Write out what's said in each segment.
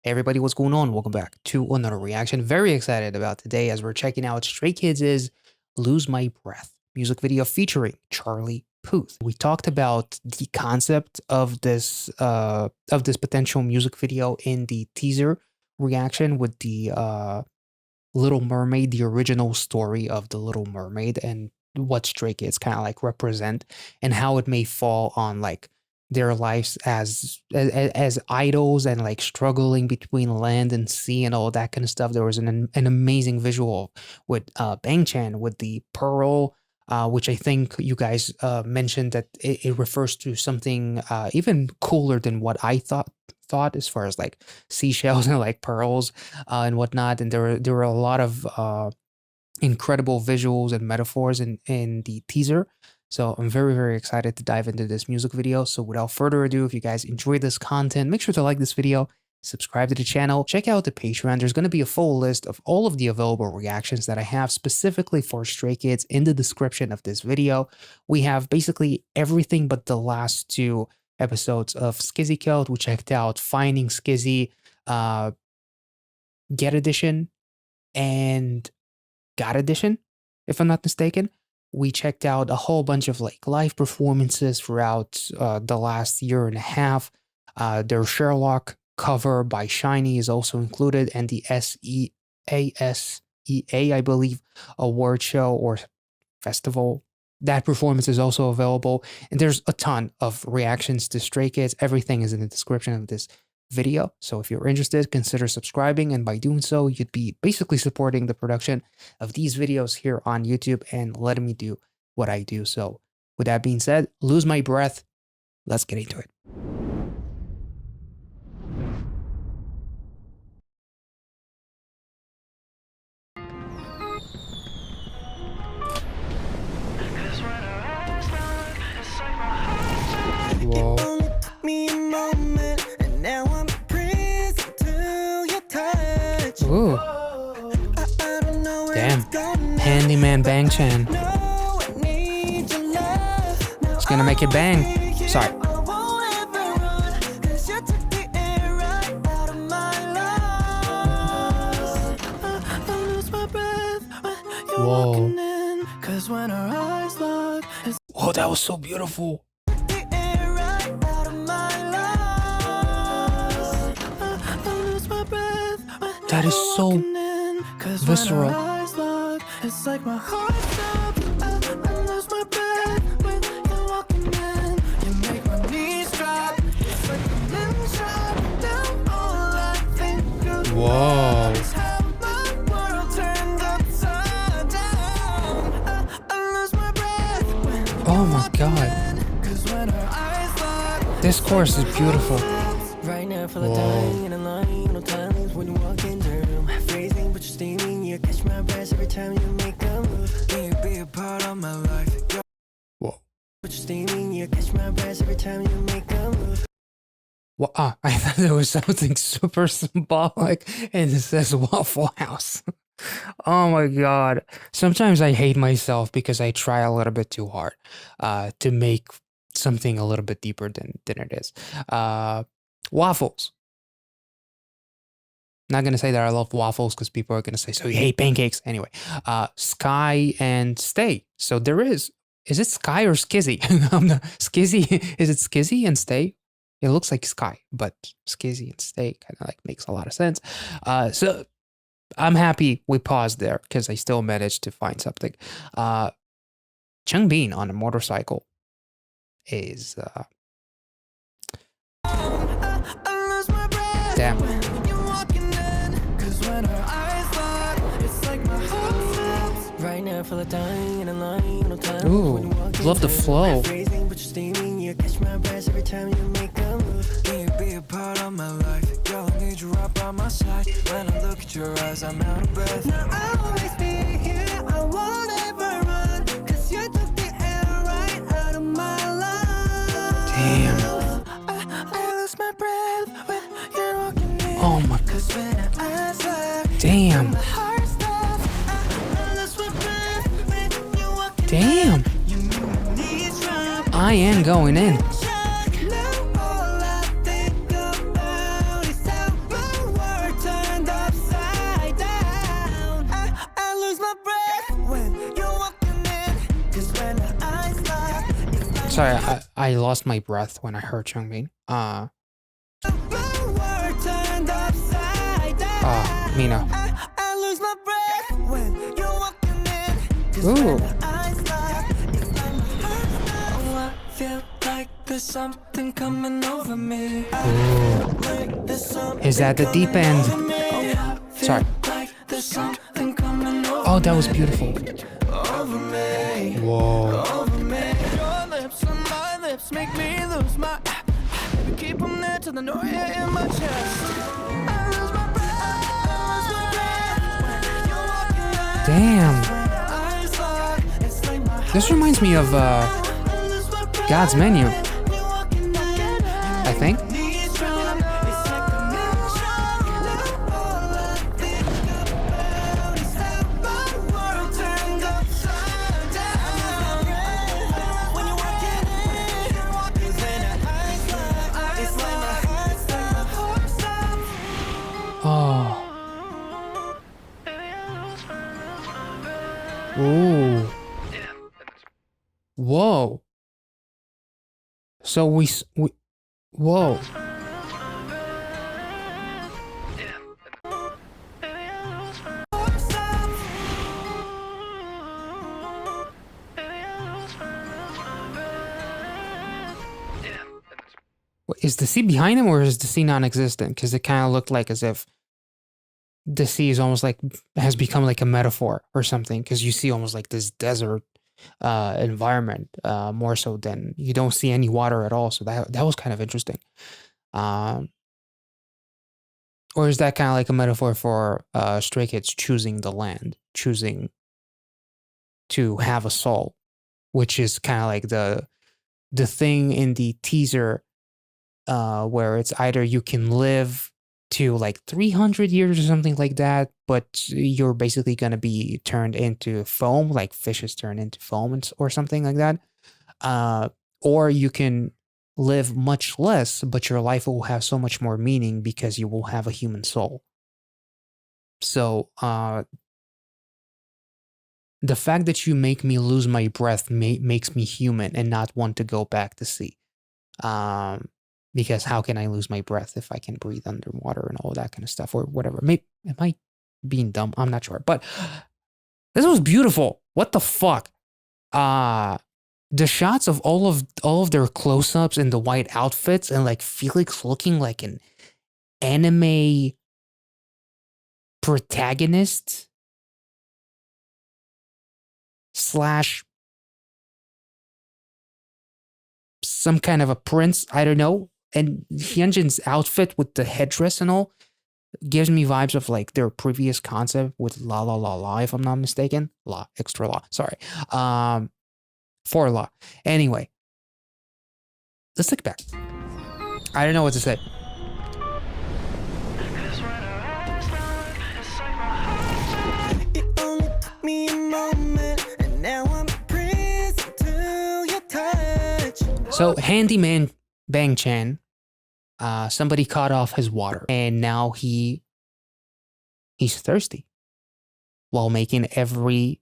Hey everybody, what's going on? Welcome back to another reaction. Very excited about today as we're checking out Stray Kids' Lose My Breath music video featuring Charlie Puth. We talked about the concept of this potential music video in the teaser reaction with the Little Mermaid, the original story of the Little Mermaid, and what Stray Kids kind of like represent, and how it may fall on like their lives as idols and like struggling between land and sea and all that kind of stuff. There was an amazing visual with Bang Chan with the pearl, which I think you guys mentioned that it refers to something even cooler than what I thought as far as like seashells and like pearls and whatnot. And there were a lot of incredible visuals and metaphors in the teaser. So I'm very, very excited to dive into this music video. So without further ado, if you guys enjoyed this content, make sure to like this video, subscribe to the channel, check out the Patreon. There's going to be a full list of all of the available reactions that I have specifically for Stray Kids in the description of this video. We have basically everything but the last two episodes of SKZ Get. We checked out Finding Skizzy, Get Edition, and God Edition, if I'm not mistaken. We checked out a whole bunch of like live performances throughout the last year and a half. Their Sherlock cover by Shiny is also included, and the SEASEA, I believe, award show or festival. That performance is also available, and there's a ton of reactions to Stray Kids. Everything is in the description of this video. So if you're interested, consider subscribing, and by doing so, you'd be basically supporting the production of these videos here on YouTube and letting me do what I do. So with that being said, Lose My Breath. Let's get into it. Whoa. Ooh. Damn. Handyman Bang Chan. It's gonna make it bang. Sorry. Whoa. Whoa, that was so beautiful. That is so visceral. It's like my heart stops. I lose my breath when you're walking in. You make my knees drop. It's like a limb shot down all I think of. Whoa. How my world turned upside down. I lose my breath when oh my god. This chorus is beautiful. Right now for the dying in a line, no times when you walk in the room. Phrasing, but you're steaming. You catch my breath every time you make a move. Can you be a part of my life? Whoa. But you're steaming. You catch my breath every time you make a move. Well, I thought there was something super symbolic, and it says Waffle House. Oh my god. Sometimes I hate myself because I try a little bit too hard to make something a little bit deeper than it is. Waffles. Not gonna say that I love waffles because people are gonna say, so you hate pancakes. Anyway, Sky and Stay. So there is it Sky or Skizzy? Skizzy, is it Skizzy and Stay? It looks like Sky, but Skizzy and Stay kind of like makes a lot of sense. So I'm happy we paused there because I still managed to find something. Changbin on a motorcycle is damn. Ooh, love the flow. Damn. Oh my god. Damn. Damn. I am going in. sorry, I lost my breath when I heard Chungmin. Mina. Ooh. Ooh. Is that the deep end? Sorry. Oh, that was beautiful. Whoa. Damn. This reminds me of God's Menu, I think. Oh. Ooh. Whoa. So we whoa. Is the sea behind him or is the sea non-existent? Because it kind of looked like as if the sea is almost like has become like a metaphor or something. Because you see almost like this desert environment more so than you don't see any water at all. So that was kind of interesting. Or is that kind of like a metaphor for Stray Kids choosing the land, choosing to have a soul, which is kind of like the thing in the teaser where it's either you can live to like 300 years or something like that, but you're basically going to be turned into foam, like fishes turn into foam or something like that. Or you can live much less, but your life will have so much more meaning because you will have a human soul. So the fact that you make me lose my breath makes me human and not want to go back to sea. Because how can I lose my breath if I can breathe underwater and all that kind of stuff or whatever? Maybe, am I being dumb? I'm not sure. But this was beautiful. What the fuck? The shots of all of their close-ups in the white outfits and like Felix looking like an anime protagonist slash some kind of a prince, I don't know. And Hyunjin's outfit with the headdress and all gives me vibes of like their previous concept with LALALALA, if I'm not mistaken. La, extra la, sorry. For la. Anyway, let's look back. I don't know what to say. So handyman Bang Chan, somebody cut off his water and now he's thirsty while making every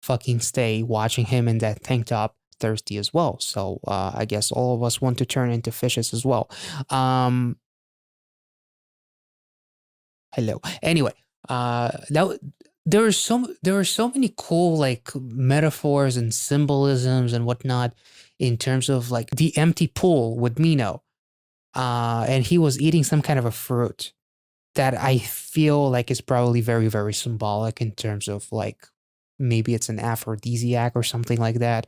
fucking stay watching him in that tank top thirsty as well. So I guess all of us want to turn into fishes as well. Hello. Anyway, there are so many cool like metaphors and symbolisms and whatnot in terms of like the empty pool with Mino. And he was eating some kind of a fruit that I feel like is probably very, very symbolic in terms of like maybe it's an aphrodisiac or something like that.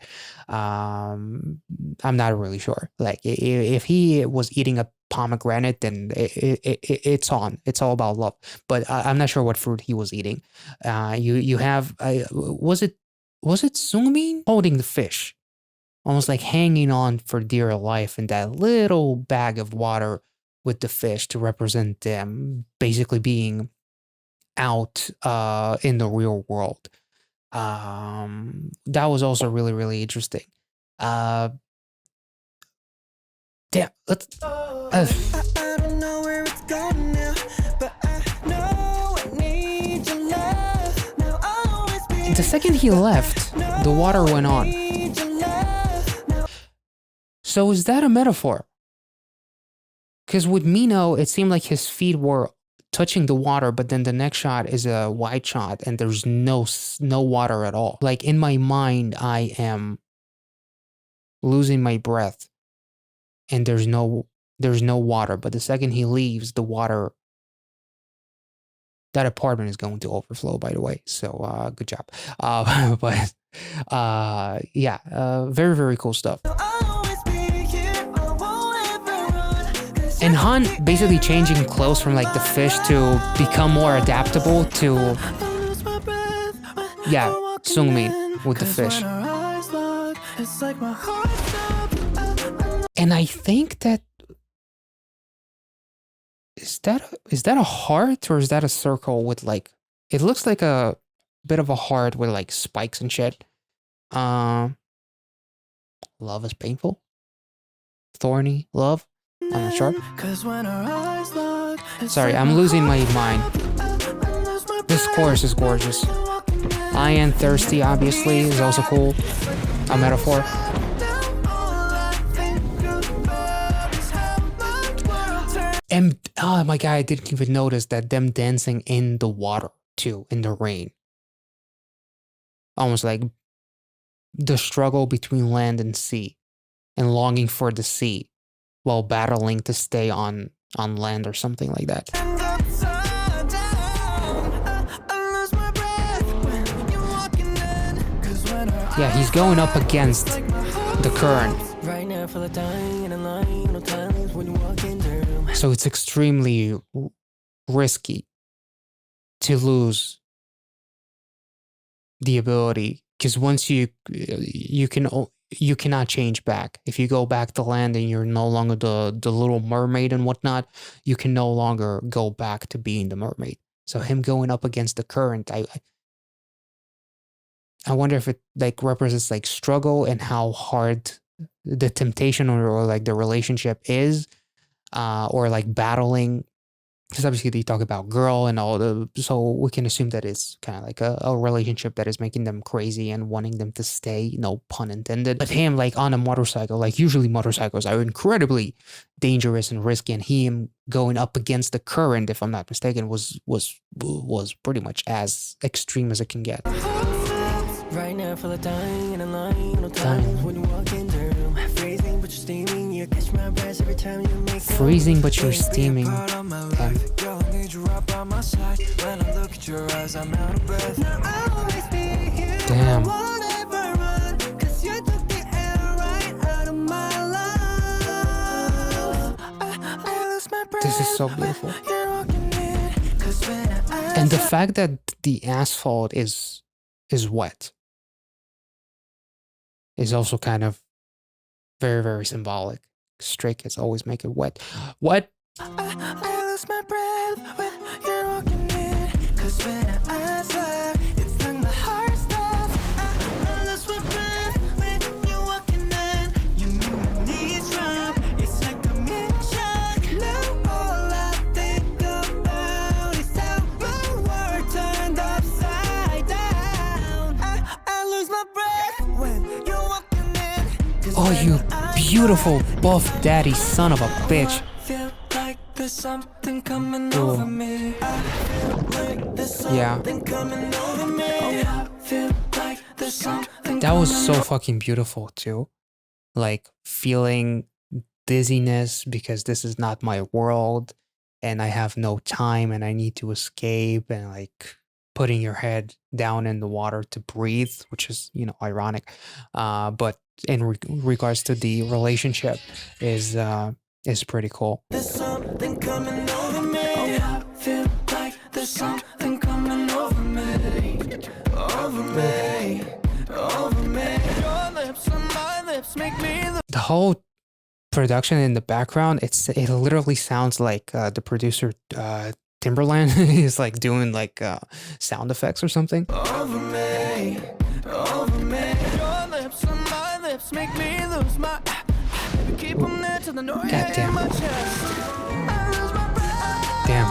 I'm not really sure. Like if he was eating a pomegranate, then it's on. It's all about love. But I'm not sure what fruit he was eating. You have was it Sungmin holding the fish, almost like hanging on for dear life in that little bag of water with the fish to represent them basically being out in the real world. That was also really, really interesting. Damn, let's... I don't know where it's going now, but I know I need your love. Now I'll always be The second he left, the water went on. So is that a metaphor? Because with Mino, it seemed like his feet were touching the water, but then the next shot is a wide shot and there's no water at all. Like in my mind, I am losing my breath and there's no water. But the second he leaves, the water, that apartment is going to overflow, by the way. So good job. But yeah, very, very cool stuff. And Han basically changing clothes from like the fish to become more adaptable to, yeah, Sungmin with the fish. And I think that, is that a heart or is that a circle with like, it looks like a bit of a heart with like spikes and shit. Love is painful. Thorny love. I'm not sure. Sorry, I'm losing my mind. This chorus is gorgeous. I Am Thirsty, obviously, is also cool. A metaphor. And, oh my god, I didn't even notice that them dancing in the water, too, in the rain. Almost like the struggle between land and sea, and longing for the sea, while battling to stay on land or something like that. Yeah, he's going up against the current. So it's extremely risky to lose the ability, because once you cannot change back. If you go back to land and you're no longer the little mermaid and whatnot, you can no longer go back to being the mermaid. So him going up against the current, I wonder if it like represents like struggle and how hard the temptation or like the relationship is, or like battling. Because obviously they talk about girl and all so we can assume that it's kind of like a relationship that is making them crazy and wanting them to stay, no pun intended. But him like on a motorcycle, like usually motorcycles are incredibly dangerous and risky, and him going up against the current, if I'm not mistaken, was pretty much as extreme as it can get. Right now for the dying and line, no times when you walk in the room, freezing but you're steaming, you catch my breath every time you make freezing but you're steaming. Damn. This is so beautiful. And the fact that the asphalt is wet is also kind of very, very symbolic. Stray Kids always make it wet. What? I lose my breath when you're walking in, 'cause when I slide, it's like my heart stops. I lose my breath when you're walking in. You make my knees drop. It's like a mid-shock. Now all I think about is how my world turned upside down. I lose my breath when you're walking in. Oh, you beautiful buff daddy son of a bitch. There's something coming over me. Yeah. That was so fucking beautiful too. Like feeling dizziness because this is not my world and I have no time and I need to escape, and like putting your head down in the water to breathe, which is, you know, ironic. But in regards to the relationship is pretty cool. There's something coming over me. I feel like there's something coming over me. Over me. Over me. Your lips on my lips make me the whole production in the background, it literally sounds like the producer Timberland is like doing like sound effects or something. Over me. Over me. Your lips on my lips make me lose my keep them there to the north. God damn. Damn.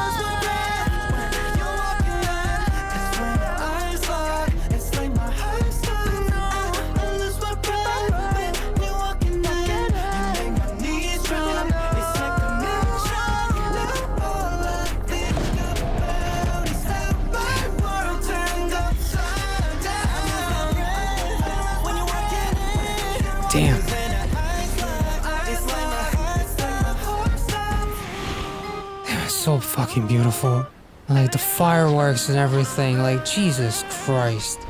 fucking beautiful. Like the fireworks and everything, like Jesus Christ.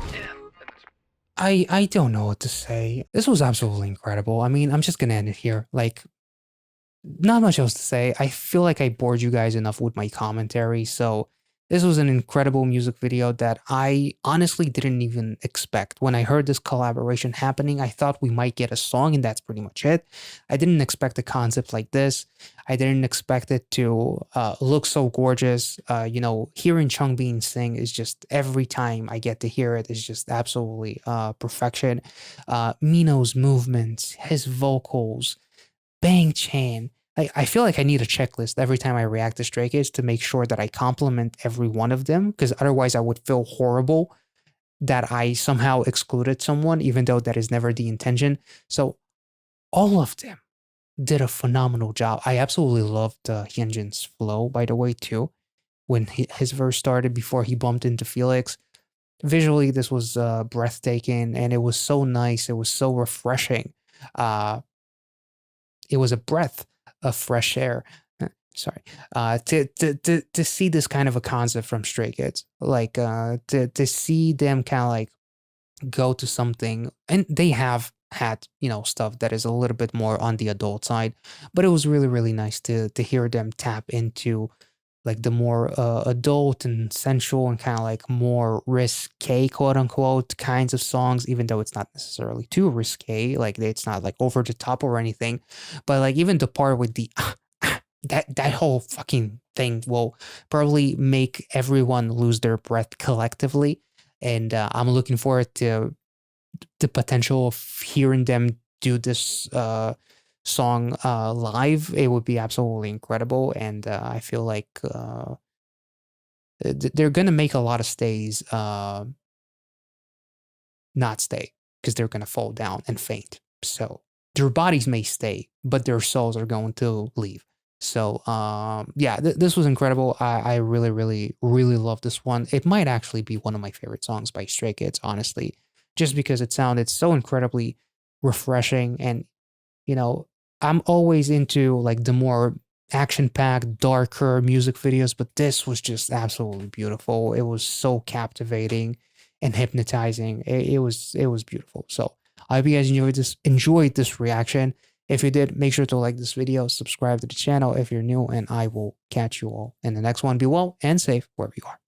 I don't know what to say. This was absolutely incredible. I mean, I'm just gonna end it here. Like, not much else to say. I feel like I bored you guys enough with my commentary, so this was an incredible music video that I honestly didn't even expect. When I heard this collaboration happening, I thought we might get a song and that's pretty much it. I didn't expect a concept like this. I didn't expect it to look so gorgeous. Hearing Changbean sing is just, every time I get to hear it, is just absolutely perfection. Mino's movements, his vocals, Bang Chan. I feel like I need a checklist every time I react to Stray Kids to make sure that I compliment every one of them, because otherwise I would feel horrible that I somehow excluded someone, even though that is never the intention. So all of them did a phenomenal job. I absolutely loved Hyunjin's flow, by the way, too, when his verse started before he bumped into Felix. Visually, this was breathtaking, and it was so nice. It was so refreshing. It was a breath of fresh air. Sorry, to see this kind of a concept from Stray Kids, like to see them kind of like go to something, and they have had stuff that is a little bit more on the adult side, but it was really really nice to hear them tap into like the more adult and sensual and kind of like more risque, quote unquote, kinds of songs, even though it's not necessarily too risque, like it's not like over the top or anything. But like even the part with the that whole fucking thing will probably make everyone lose their breath collectively. And I'm looking forward to the potential of hearing them do this song live. It would be absolutely incredible, and I feel like they're gonna make a lot of stays not stay, because they're gonna fall down and faint. So their bodies may stay, but their souls are going to leave. So yeah, this was incredible. I really really really love this one. It might actually be one of my favorite songs by Stray Kids, honestly, just because it sounded so incredibly refreshing. And I'm always into like the more action-packed, darker music videos, but this was just absolutely beautiful. It was so captivating and hypnotizing. It was beautiful. So I hope you guys enjoyed this reaction. If you did, make sure to like this video, subscribe to the channel if you're new, and I will catch you all in the next one. Be well and safe wherever you are.